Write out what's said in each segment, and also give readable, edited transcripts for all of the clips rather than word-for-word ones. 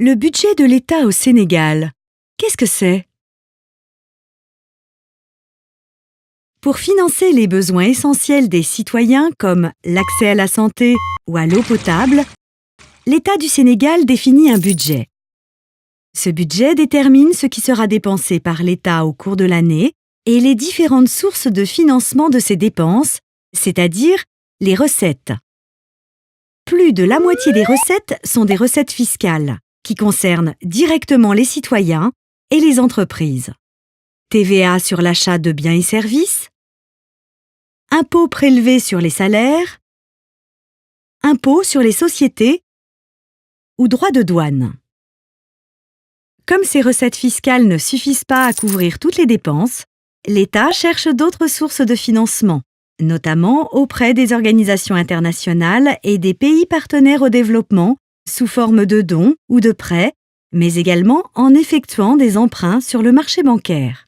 Le budget de l'État au Sénégal, qu'est-ce que c'est? Pour financer les besoins essentiels des citoyens comme l'accès à la santé ou à l'eau potable, l'État du Sénégal définit un budget. Ce budget détermine ce qui sera dépensé par l'État au cours de l'année et les différentes sources de financement de ces dépenses, c'est-à-dire les recettes. Plus de la moitié des recettes sont des recettes fiscales, qui concernent directement les citoyens et les entreprises. TVA sur l'achat de biens et services, impôts prélevés sur les salaires, impôts sur les sociétés ou droits de douane. Comme ces recettes fiscales ne suffisent pas à couvrir toutes les dépenses, l'État cherche d'autres sources de financement, notamment auprès des organisations internationales et des pays partenaires au développement, sous forme de dons ou de prêts, mais également en effectuant des emprunts sur le marché bancaire.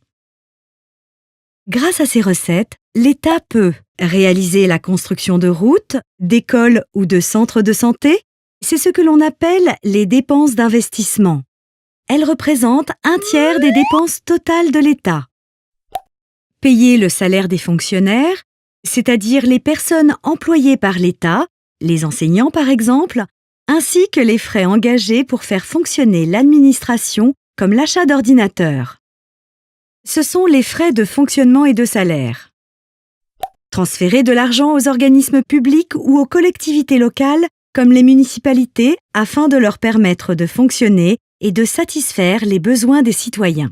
Grâce à ces recettes, l'État peut réaliser la construction de routes, d'écoles ou de centres de santé. C'est ce que l'on appelle les dépenses d'investissement. Elles représentent 1/3 des dépenses totales de l'État. Payer le salaire des fonctionnaires, c'est-à-dire les personnes employées par l'État, les enseignants par exemple, ainsi que les frais engagés pour faire fonctionner l'administration comme l'achat d'ordinateurs. Ce sont les frais de fonctionnement et de salaire. Transférer de l'argent aux organismes publics ou aux collectivités locales comme les municipalités afin de leur permettre de fonctionner et de satisfaire les besoins des citoyens.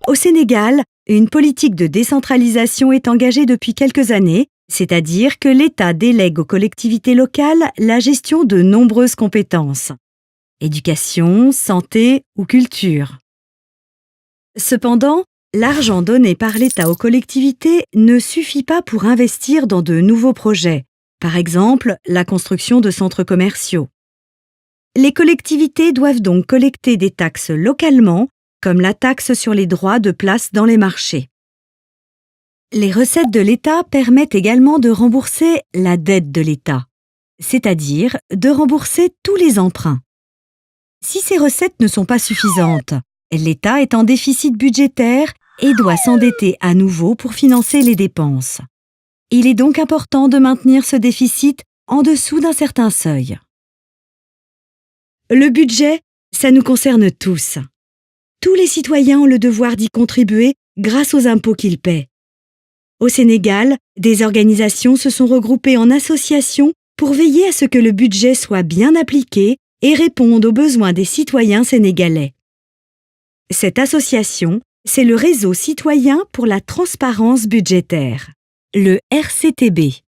Au Sénégal, une politique de décentralisation est engagée depuis quelques années, c'est-à-dire que l'État délègue aux collectivités locales la gestion de nombreuses compétences, éducation, santé ou culture. Cependant, l'argent donné par l'État aux collectivités ne suffit pas pour investir dans de nouveaux projets, par exemple la construction de centres commerciaux. Les collectivités doivent donc collecter des taxes localement, comme la taxe sur les droits de place dans les marchés. Les recettes de l'État permettent également de rembourser la dette de l'État, c'est-à-dire de rembourser tous les emprunts. Si ces recettes ne sont pas suffisantes, l'État est en déficit budgétaire et doit s'endetter à nouveau pour financer les dépenses. Il est donc important de maintenir ce déficit en dessous d'un certain seuil. Le budget, ça nous concerne tous. Tous les citoyens ont le devoir d'y contribuer grâce aux impôts qu'ils paient. Au Sénégal, des organisations se sont regroupées en associations pour veiller à ce que le budget soit bien appliqué et réponde aux besoins des citoyens sénégalais. Cette association, c'est le Réseau citoyen pour la transparence budgétaire, le RCTB.